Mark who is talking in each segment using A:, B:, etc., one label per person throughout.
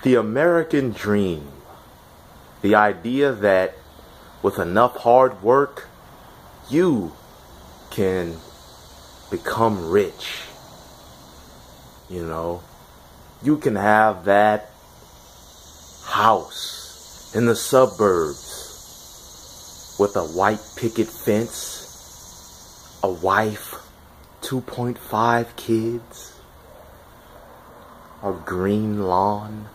A: The American dream. The idea that with enough hard work, you can become rich. You know, you can have that house in the suburbs with a white picket fence, a wife, 2.5 kids, a green lawn,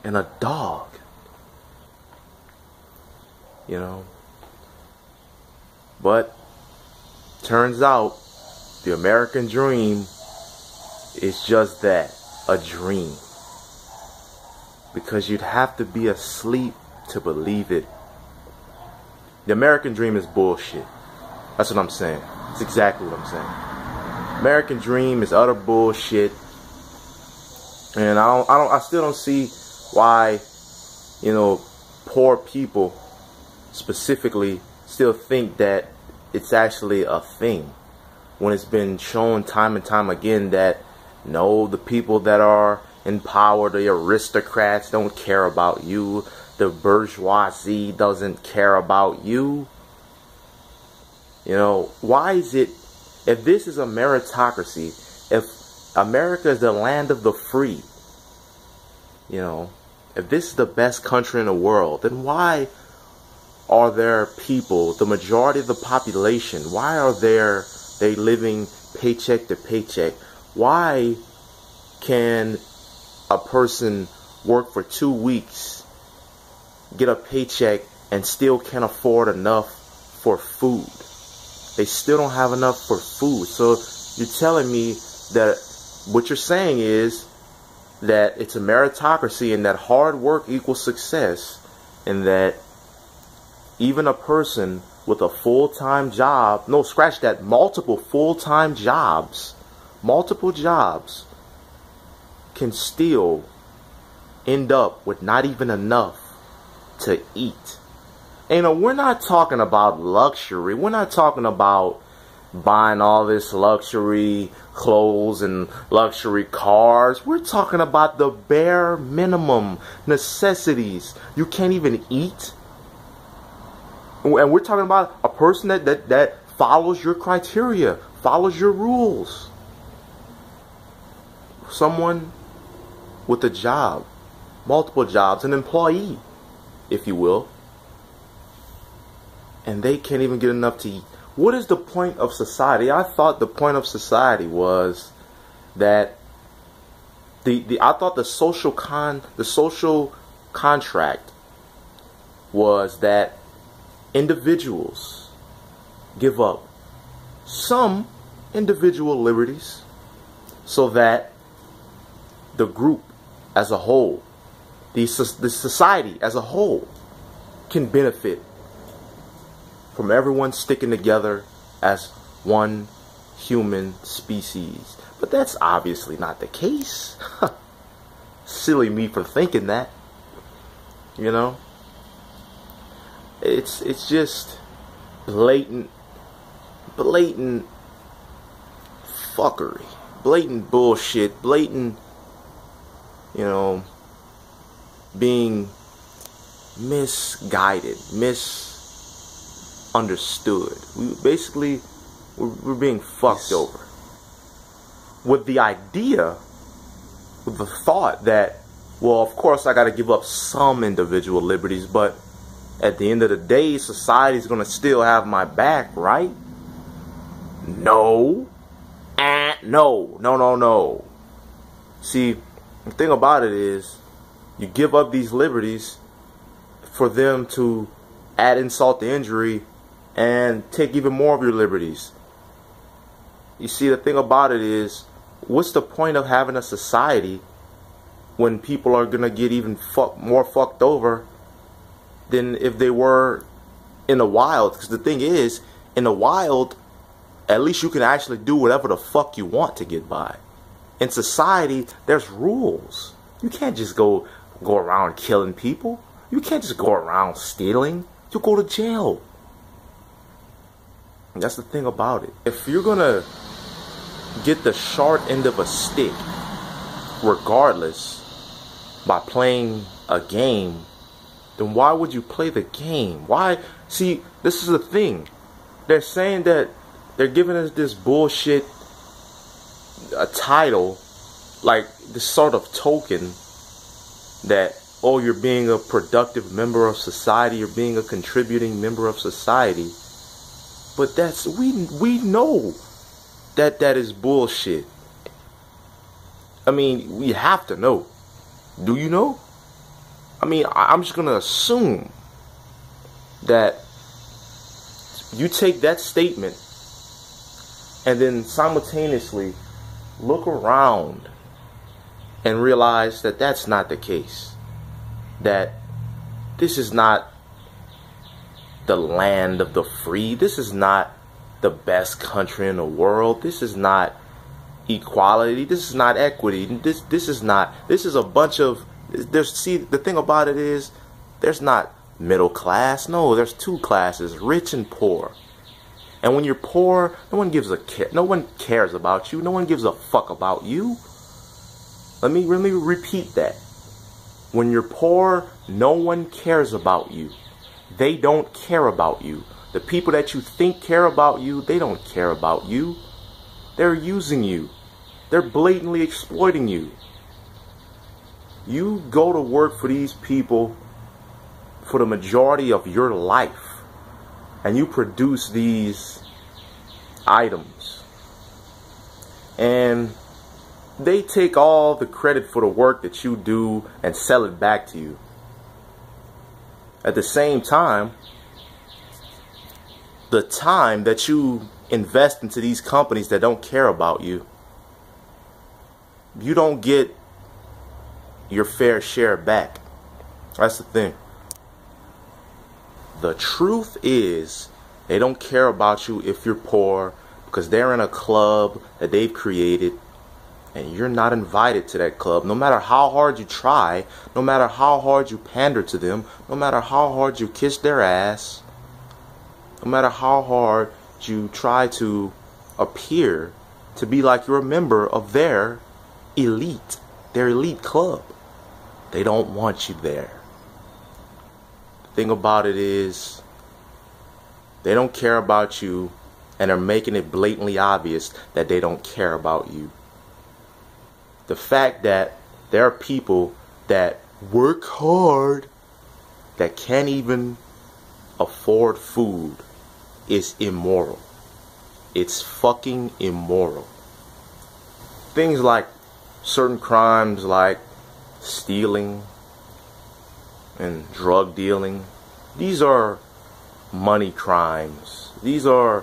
A: and a dog. You know, but turns out the American dream is just that, a dream. Because you'd have to be asleep to believe it. The American dream is bullshit. That's what I'm saying. It's exactly what I'm saying. American dream is utter bullshit. And I still don't see why, you know, poor people specifically still think that it's actually a thing, when it's been shown time and time again that no, the people that are in power, the aristocrats, don't care about you. The bourgeoisie doesn't care about you. You know, why is it, if this is a meritocracy, if America is the land of the free, you know, if this is the best country in the world, then why are there people, the majority of the population, why are they living paycheck to paycheck? Why can a person work for 2 weeks, get a paycheck, and still can't afford enough for food? They still don't have enough for food. So you're telling me that what you're saying is that it's a meritocracy and that hard work equals success, and that even a person with a full-time job, no, scratch that, multiple full-time jobs, multiple jobs, can still end up with not even enough to eat. And we're not talking about luxury. We're not talking about buying all this luxury clothes and luxury cars. We're talking about the bare minimum necessities. You can't even eat. And we're talking about a person that follows your criteria, follows your rules. Someone with a job, multiple jobs, an employee, if you will. And they can't even get enough to eat. What is the point of society? I thought the point of society was that I thought the social contract was that individuals give up some individual liberties so that the group as a whole, the society as a whole, can benefit from everyone sticking together as one human species. But that's obviously not the case. Silly me for thinking that. You know? It's just blatant fuckery, blatant bullshit, blatant, you know, being misguided, misunderstood. We're being fucked over with the idea, with the thought that, well, of course I got to give up some individual liberties, but at the end of the day, society's gonna still have my back, right? No. No. See, the thing about it is, you give up these liberties for them to add insult to injury and take even more of your liberties. You see, the thing about it is, what's the point of having a society when people are gonna get even more fucked over than if they were in the wild? Because the thing is, in the wild, at least you can actually do whatever the fuck you want to get by. In society, there's rules. You can't just go around killing people. You can't just go around stealing. You'll go to jail. And that's the thing about it. If you're gonna get the short end of a stick, regardless by playing a game, then why would you play the game? Why? See, this is the thing. They're saying that they're giving us this bullshit, a title, like this sort of token that, oh, you're being a productive member of society, you're being a contributing member of society. But that's, we know that that is bullshit. I mean, we have to know. Do you know? I mean, I'm just gonna assume that you take that statement and then simultaneously look around and realize that that's not the case. That this is not the land of the free. This is not the best country in the world. This is not equality. This is not equity. This is a bunch of, see, the thing about it is, there's not middle class. No, there's two classes, rich and poor. And when you're poor, no one gives a care. No one cares about you. No one gives a fuck about you. Let me repeat that. When you're poor, no one cares about you. They don't care about you. The people that you think care about you, they don't care about you. They're using you. They're blatantly exploiting you. You go to work for these people for the majority of your life, and you produce these items, and they take all the credit for the work that you do and sell it back to you. At the same time, the time that you invest into these companies that don't care about you, you don't get your fair share back. That's the thing. The truth is, they don't care about you if you're poor, because they're in a club that they've created and you're not invited to that club. No matter how hard you try, no matter how hard you pander to them, no matter how hard you kiss their ass, no matter how hard you try to appear to be like you're a member of their elite club, they don't want you there. The thing about it is, they don't care about you, and are making it blatantly obvious that they don't care about you. The fact that there are people that work hard that can't even afford food is immoral. It's fucking immoral. Things like certain crimes like stealing and drug dealing, these are money crimes. These are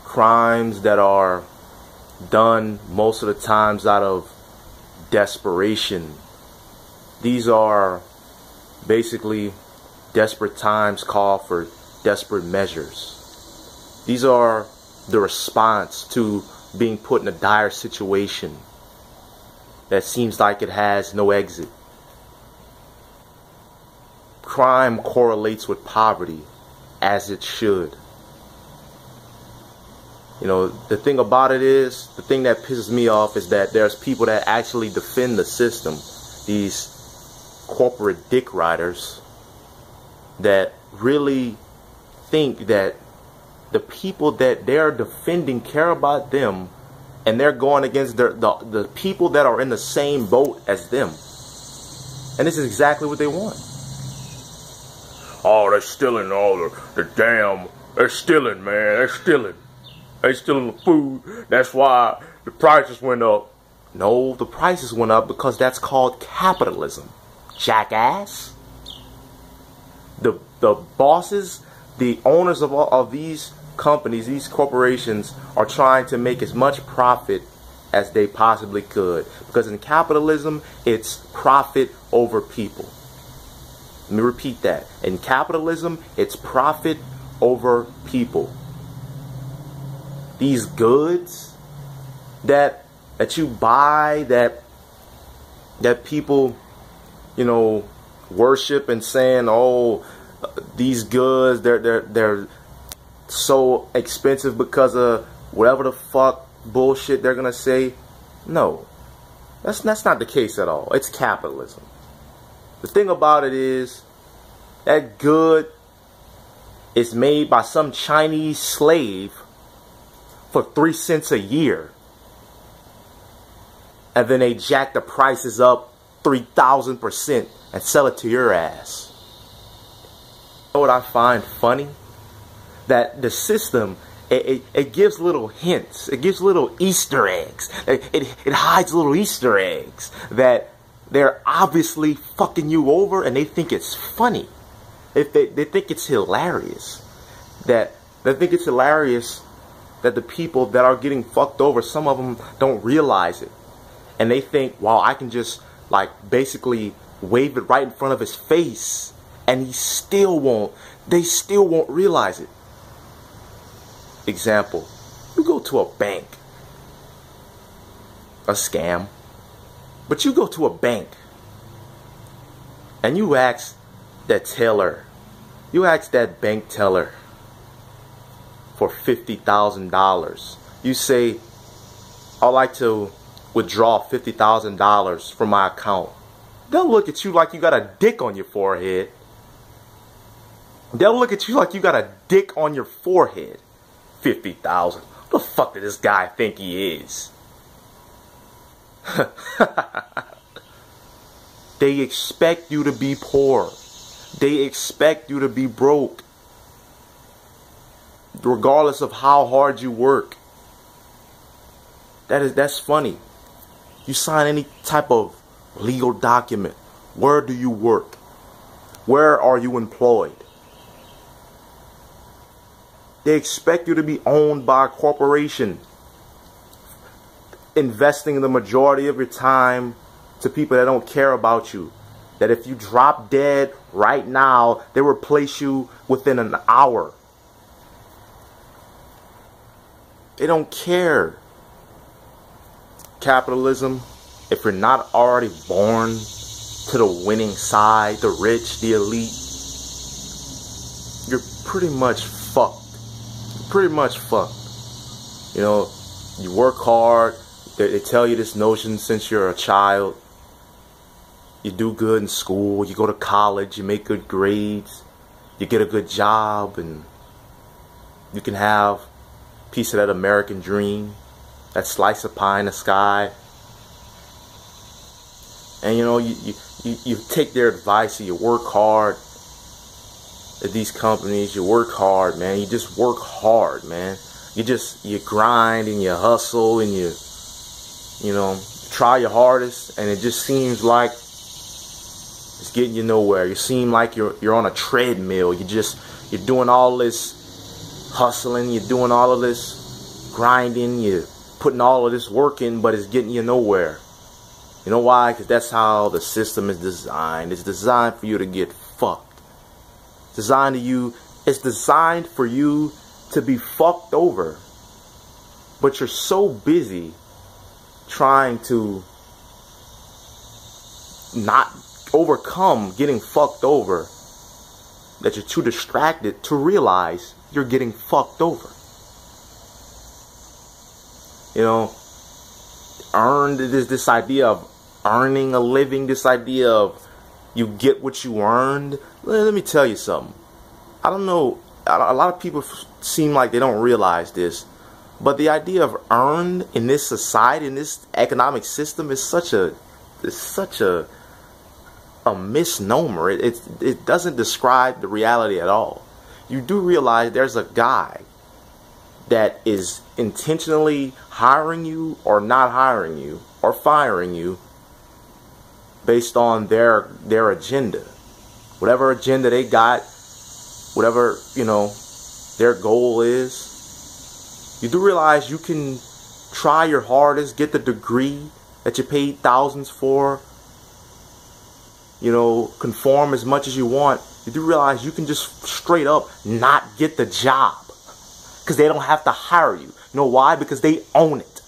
A: crimes that are done most of the times out of desperation. These are basically desperate times call for desperate measures. These are the response to being put in a dire situation that seems like it has no exit. Crime correlates with poverty, as it should. You know, the thing about it is, the thing that pisses me off is that there's people that actually defend the system. These corporate dick riders that really think that the people that they're defending care about them, and they're going against the people that are in the same boat as them. And this is exactly what they want. Oh, they're stealing all the damn, they're stealing, man, they're stealing. They stealing the food. That's why the prices went up. No, the prices went up because that's called capitalism, jackass. The bosses, the owners of these companies, these corporations, are trying to make as much profit as they possibly could. Because in capitalism, it's profit over people. Let me repeat that. In capitalism, it's profit over people. These goods that you buy, that people, you know, worship and saying, oh, these goods, they're so expensive because of whatever the fuck bullshit they're gonna say. No, that's not the case at all. It's capitalism. The thing about it is, that good is made by some Chinese slave for 3 cents a year. And then they jack the prices up 3,000% and sell it to your ass. You know what I find funny? That the system, it gives little hints. It gives little Easter eggs. It hides little Easter eggs that they're obviously fucking you over, and they think it's funny. They think it's hilarious. They think it's hilarious that the people that are getting fucked over, some of them don't realize it. And they think, wow, I can just like basically wave it right in front of his face, and they still won't realize it. Example, you go to a bank, a scam, but you go to a bank and you ask that teller, you ask that bank teller for $50,000. You say, I'd like to withdraw $50,000 from my account. They'll look at you like you got a dick on your forehead. They'll look at you like you got a dick on your forehead. 50,000. What the fuck did this guy think he is? They expect you to be poor. They expect you to be broke, regardless of how hard you work. That's funny. You sign any type of legal document. Where do you work? Where are you employed? They expect you to be owned by a corporation, investing the majority of your time to people that don't care about you. That if you drop dead right now, they replace you within an hour. They don't care. Capitalism, if you're not already born to the winning side, the rich, the elite, you're pretty much fucked. Pretty much fucked. You know, you work hard. They tell you this notion since you're a child. You do good in school. You go to college. You make good grades. You get a good job, and you can have a piece of that American dream, that slice of pie in the sky. And you know, you take their advice and you work hard at these companies. You work hard, man. You just work hard, man. You grind and you hustle and you know, try your hardest, and it just seems like it's getting you nowhere. You seem like you're on a treadmill. You're doing all this hustling, you're doing all of this grinding, you're putting all of this work in, but it's getting you nowhere. You know why? Because that's how the system is designed. It's designed for you to get fucked. It's designed for you to be fucked over. But you're so busy trying to not overcome getting fucked over that you're too distracted to realize you're getting fucked over. You know, this idea of earning a living, this idea of you get what you earned. Let me tell you something. I don't know, a lot of people seem like they don't realize this, but the idea of earned in this society, in this economic system, is such a misnomer. It doesn't describe the reality at all. You do realize there's a guy that is intentionally hiring you or not hiring you or firing you based on their agenda. Whatever agenda they got, whatever, you know, their goal is. You do realize you can try your hardest, get the degree that you paid thousands for, you know, conform as much as you want. You do realize you can just straight up not get the job because they don't have to hire you. You know why? Because they own it.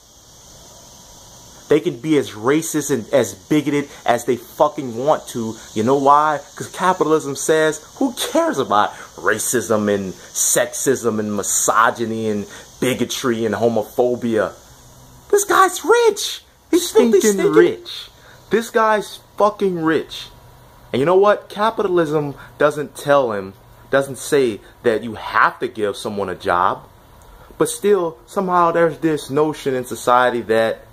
A: They can be as racist and as bigoted as they fucking want to. You know why? Because capitalism says, who cares about racism and sexism and misogyny and bigotry and homophobia? This guy's rich. He's stinking rich. This guy's fucking rich. And you know what? Capitalism doesn't say that you have to give someone a job. But still, somehow there's this notion in society that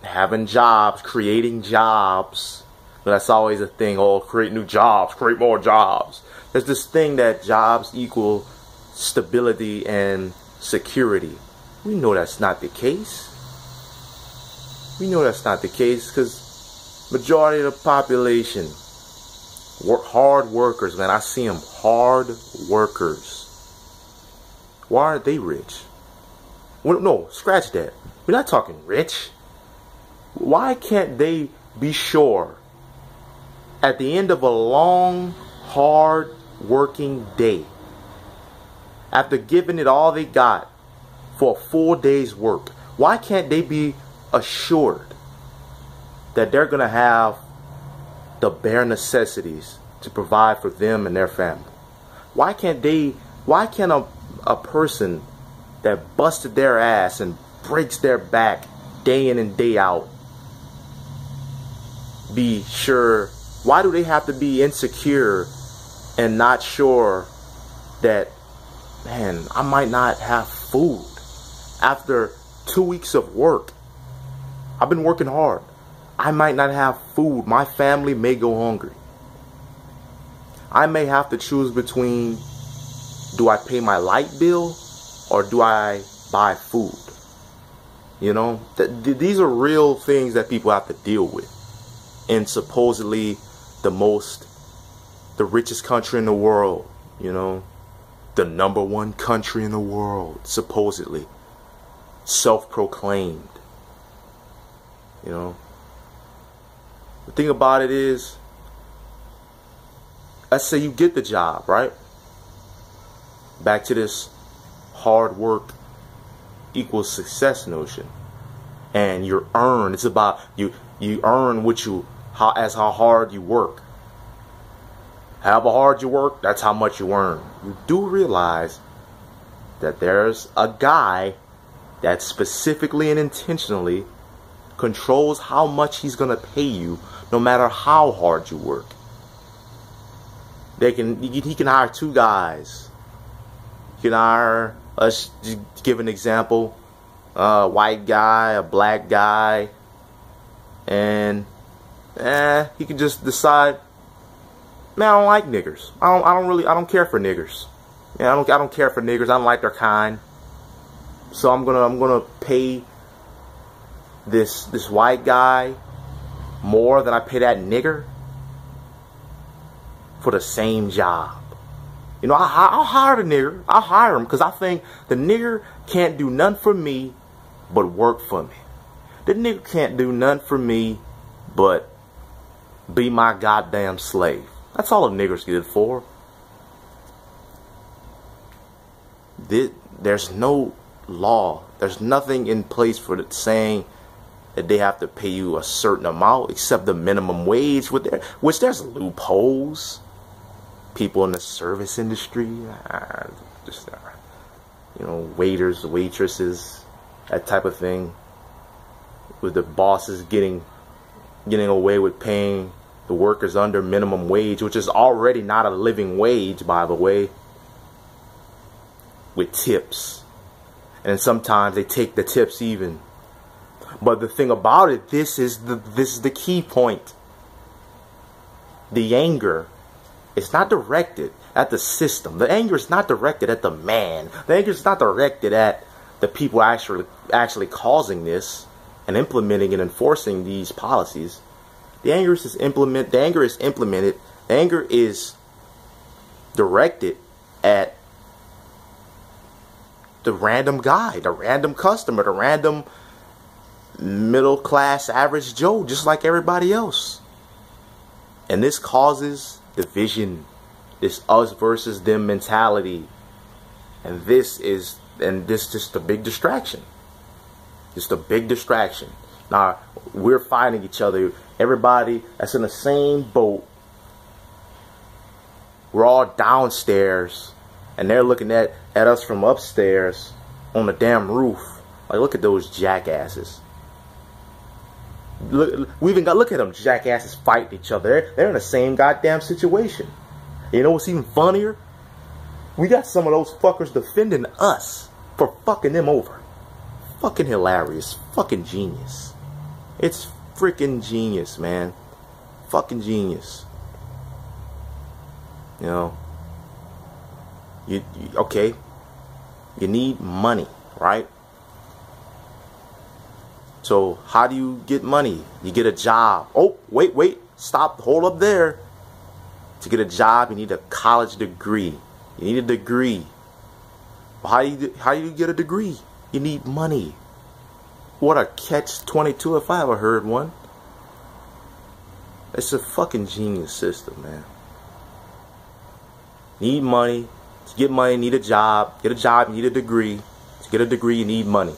A: having jobs, creating jobs, that's always a thing. Oh, create new jobs, create more jobs. There's this thing that jobs equal stability and security. We know that's not the case. We know that's not the case because majority of the population hard workers, man. I see them, hard workers. Why aren't they rich? Well, no, scratch that. We're not talking rich. Why can't they be sure at the end of a long, hard working day, after giving it all they got for a full day's work, why can't they be assured that they're going to have the bare necessities to provide for them and their family? Why can't a person that busted their ass and breaks their back day in and day out be sure? Why do they have to be insecure and not sure that, man, I might not have food after 2 weeks of work? I've been working hard. I might not have food. My family may go hungry. I may have to choose between, do I pay my light bill or do I buy food? You know, these are real things that people have to deal with in supposedly the richest country in the world, you know, the #1 country in the world, supposedly, self-proclaimed. You know, the thing about it is, let's say you get the job, right? Back to this hard work equals success notion, and you earn. It's about you earn what how hard you work. However hard you work, that's how much you earn. You do realize that there's a guy that specifically and intentionally controls how much he's gonna pay you, no matter how hard you work. He can hire 2 guys. He can hire, let's give an example, a white guy, a black guy, and he can just decide, man, I don't like niggers. I don't care for niggers. Yeah, I don't care for niggers. I don't like their kind. So I'm gonna pay this white guy more than I pay that nigger for the same job. You know, I'll hire the nigger. I'll hire him because I think the nigger can't do nothing for me but work for me. The nigger can't do nothing for me but be my goddamn slave. That's all a nigger's good for. There's no law. There's nothing in place for it saying that they have to pay you a certain amount except the minimum wage, which there's loopholes. People in the service industry, just you know, waiters, waitresses, that type of thing, with the bosses getting away with paying the workers under minimum wage, which is already not a living wage, by the way, with tips. And sometimes they take the tips even. But the thing about it, this is the key point. The anger is not directed at the system. The anger is not directed at the man. The anger is not directed at the people actually causing this and implementing and enforcing these policies. The anger is implemented. The anger is directed at the random guy, the random customer, the random middle class average Joe, just like everybody else. And this causes division, this us versus them mentality, and this just a big distraction. Just a big distraction. Now we're fighting each other. Everybody that's in the same boat. We're all downstairs, and they're looking at us from upstairs on the damn roof. Like, look at those jackasses. Look at them jackasses fighting each other. They're in the same goddamn situation. You know what's even funnier? We got some of those fuckers defending us for fucking them over. Fucking hilarious. Fucking genius. It's freaking genius, man. Fucking genius. You know. Okay. You need money, right? So how do you get money? You get a job. Oh, wait. Stop. Hold up there. To get a job, you need a college degree. You need a degree. Well, how do you get a degree? You need money. What a catch-22 if I ever heard one. It's a fucking genius system, man. Need money. To get money, you need a job. Get a job, you need a degree. To get a degree, you need money.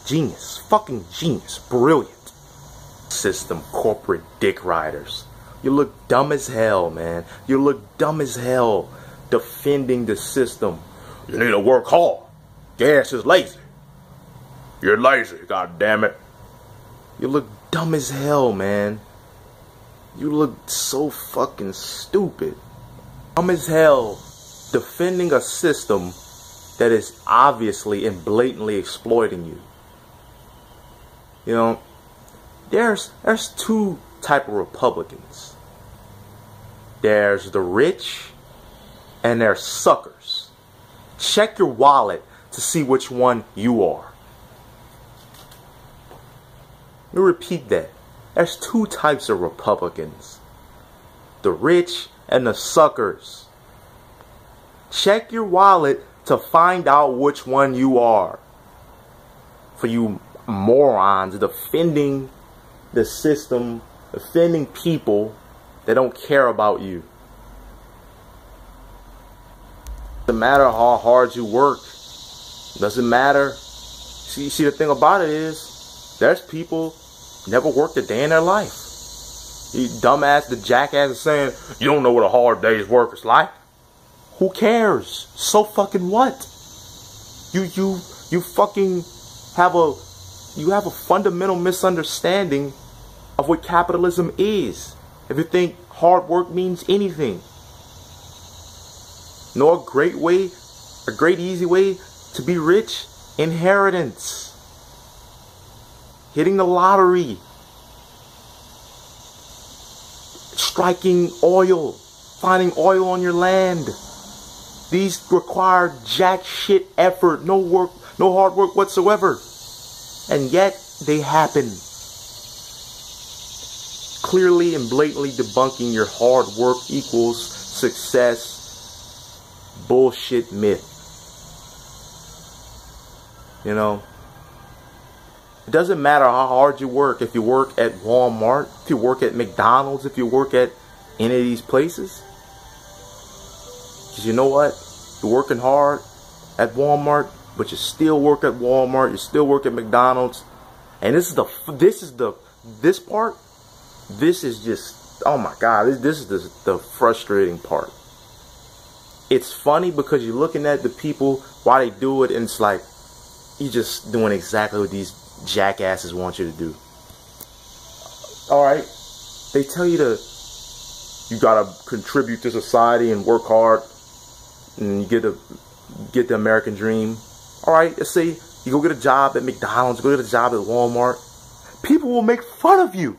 A: Genius. Fucking genius. Brilliant. System. Corporate dick riders. You look dumb as hell, man. You look dumb as hell defending the system. You need to work hard. Your ass is lazy. You're lazy, god damn it. You look dumb as hell, man. You look so fucking stupid. Dumb as hell defending a system that is obviously and blatantly exploiting you. You know, there's two type of Republicans. There's the rich and there's suckers. Check your wallet to see which one you are. Let me repeat that. There's two types of Republicans. The rich and the suckers. Check your wallet to find out which one you are. For you morons defending the system, defending people that don't care about you. Doesn't matter how hard you work. Doesn't matter. See, the thing about it is, there's people never worked a day in their life. You dumbass, the jackass is saying, you don't know what a hard day's work is like. Who cares? So fucking what? You fucking have a fundamental misunderstanding of what capitalism is. If you think hard work means anything. Know a great easy way to be rich? Inheritance. Hitting the lottery. Striking oil. Finding oil on your land. These require jack shit effort. No work, no hard work whatsoever. And yet they happen. Clearly and blatantly debunking your hard work equals success bullshit myth. You know, it doesn't matter how hard you work. If you work at Walmart, if you work at McDonald's, if you work at any of these places. Because you know what? You're working hard at Walmart, but you still work at Walmart, you still work at McDonald's. And this part, this is just, oh my God, this is the frustrating part. It's funny because you're looking at the people, why they do it, and it's like, you're just doing exactly what these jackasses want you to do. Alright, they tell you you gotta contribute to society and work hard, and you get the American dream. Alright, let's say you go get a job at McDonald's, go get a job at Walmart. People will make fun of you.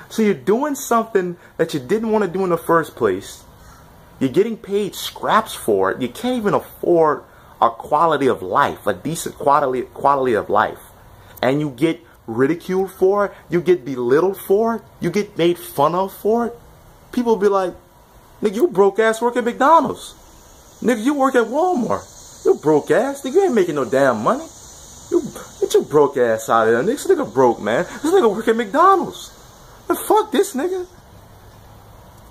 A: So you're doing something that you didn't want to do in the first place. You're getting paid scraps for it. You can't even afford a quality of life, a decent quality of life. And you get ridiculed for it. You get belittled for it. You get made fun of for it. People will be like, nigga, you broke ass work at McDonald's. Nigga, you work at Walmart. You broke ass. Nigga, you ain't making no damn money. Get your broke ass out of there. This nigga broke, man. This nigga work at McDonald's. Man, fuck this nigga.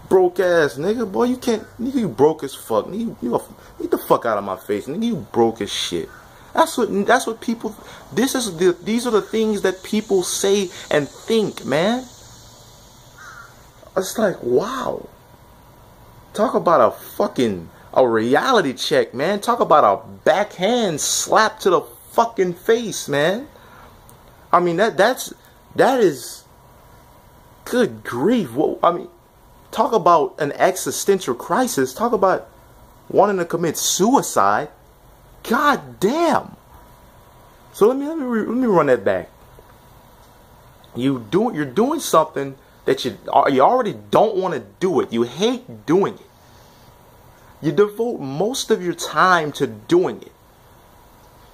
A: Broke ass nigga, boy, you can't, nigga, you broke as fuck. Nigga, you get the fuck out of my face, nigga, you broke as shit. That's what people, these are the things that people say and think, man. It's like, wow. Talk about a reality check, man. Talk about a backhand slap to the fucking face, man. I mean, that's That is, good grief. Well, I mean, talk about an existential crisis. Talk about wanting to commit suicide. God damn. So let me run that back. You're doing something that you already don't want to do it. You hate doing it. You devote most of your time to doing it.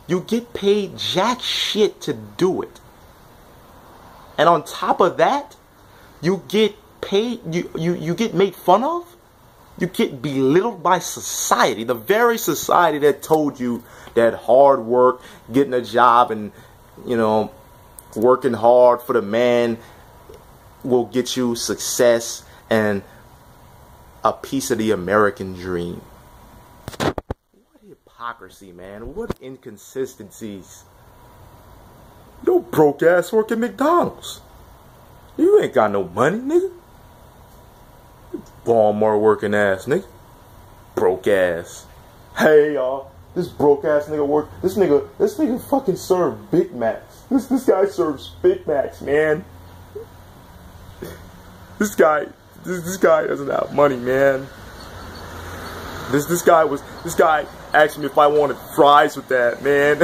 A: You get paid jack shit to do it. And on top of that, you get paid, you get made fun of. You get belittled by society. The very society that told you that hard work, getting a job and, you know, working hard for the man will get you success and a piece of the American dream. What hypocrisy, man. What inconsistencies. Yo, broke ass work at McDonald's. You ain't got no money, nigga. Walmart working ass, nigga. Broke ass. Hey, y'all. This broke ass nigga work. This nigga fucking serve Big Macs. This guy serves Big Macs, man. This guy doesn't have money, man. This guy asked me if I wanted fries with that, man.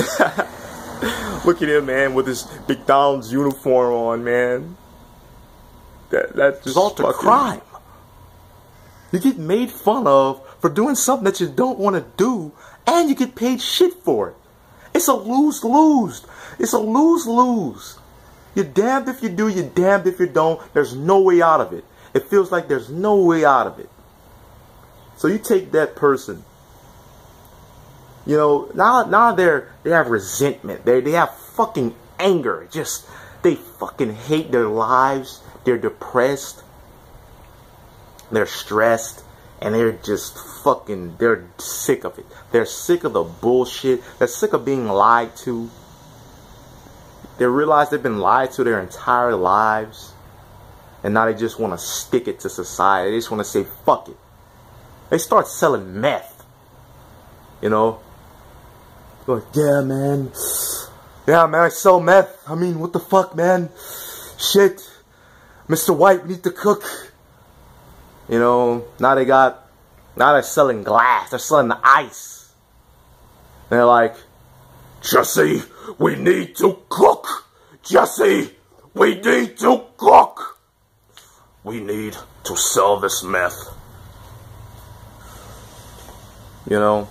A: Look at him, man, with his McDonald's uniform on, man. That just all to crime. You get made fun of for doing something that you don't want to do, and you get paid shit for it. It's a lose-lose. It's a lose-lose. You're damned if you do, you're damned if you don't. There's no way out of it. It feels like there's no way out of it. So you take that person. You know, now they have resentment. They have fucking anger. Just, they fucking hate their lives. They're depressed. They're stressed. And they're just fucking, they're sick of it. They're sick of the bullshit. They're sick of being lied to. They realize they've been lied to their entire lives. And now they just want to stick it to society. They just want to say, fuck it. They start selling meth. You know? Like, yeah, man. Yeah, man, I sell meth. I mean, what the fuck, man? Shit. Mr. White, we need to cook. You know, now they're selling glass. They're selling the ice. And they're like, Jesse, we need to cook. Jesse, we need to cook. We need to sell this meth. You know,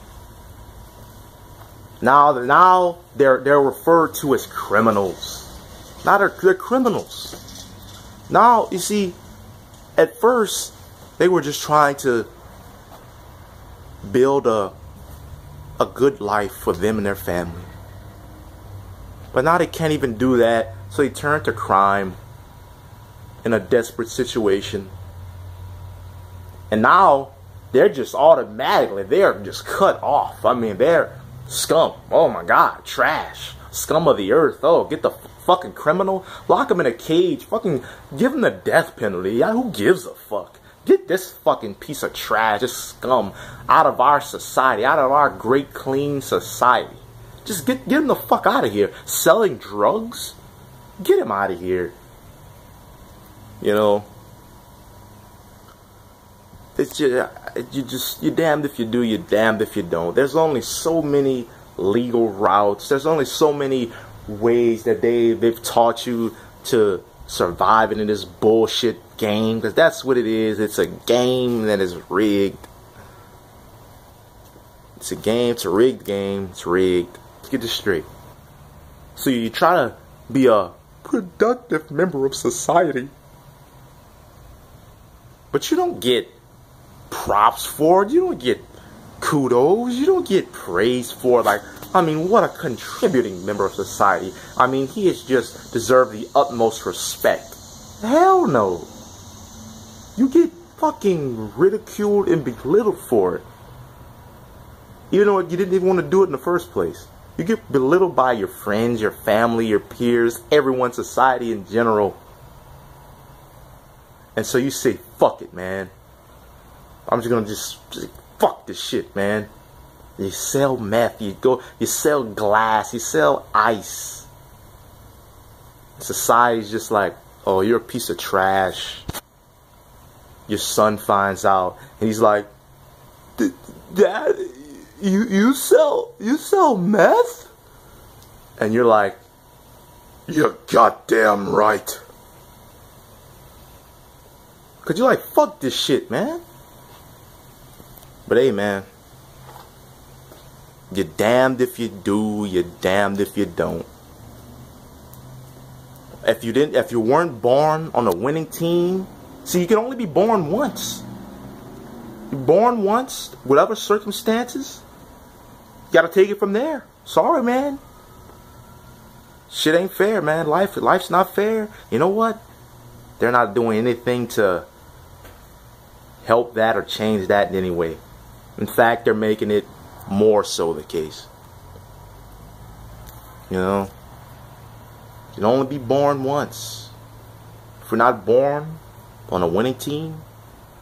A: now they're referred to as criminals. Now they're criminals. Now, you see, at first, they were just trying to build a good life for them and their family. But now they can't even do that, so they turn to crime in a desperate situation. And now, they're just automatically, they're just cut off. I mean, they're scum. Oh my God, trash. Scum of the earth. Oh, get the fucking criminal, lock him in a cage, fucking give him the death penalty. Yeah, who gives a fuck? Get this fucking piece of trash, this scum, out of our society, out of our great clean society. Just get him the fuck out of here. Selling drugs? Get him out of here. You know? It's just, you're damned if you do, you're damned if you don't. There's only so many legal routes. There's only so many ways that they've taught you to survive in this bullshit game, because that's what it is. It's a game that is rigged. It's a game. It's a rigged game. It's rigged. Let's get this straight. So you try to be a productive member of society, but you don't get props for it. You don't get kudos. You don't get praise for it. Like, I mean, what a contributing member of society. I mean, he has just deserved the utmost respect. Hell no. You get fucking ridiculed and belittled for it. Even though you didn't even want to do it in the first place. You get belittled by your friends, your family, your peers, everyone, society in general. And so you say, fuck it, man. I'm just gonna just fuck this shit, man. You sell meth, you sell glass, you sell ice. Society's just like, oh, you're a piece of trash. Your son finds out, and he's like, Dad, you sell meth? And you're like, you're goddamn right. Cause you're like, fuck this shit, man. But hey, man, you're damned if you do, you're damned if you don't. If you weren't born on a winning team, see, you can only be born once. You're born once, whatever circumstances, you gotta take it from there. Sorry, man. Shit ain't fair, man. Life's not fair. You know what? They're not doing anything to help that or change that in any way. In fact, they're making it more so the case. You know? You can only be born once. If you're not born on a winning team,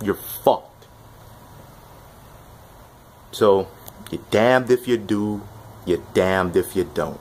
A: you're fucked. So, you're damned if you do, you're damned if you don't.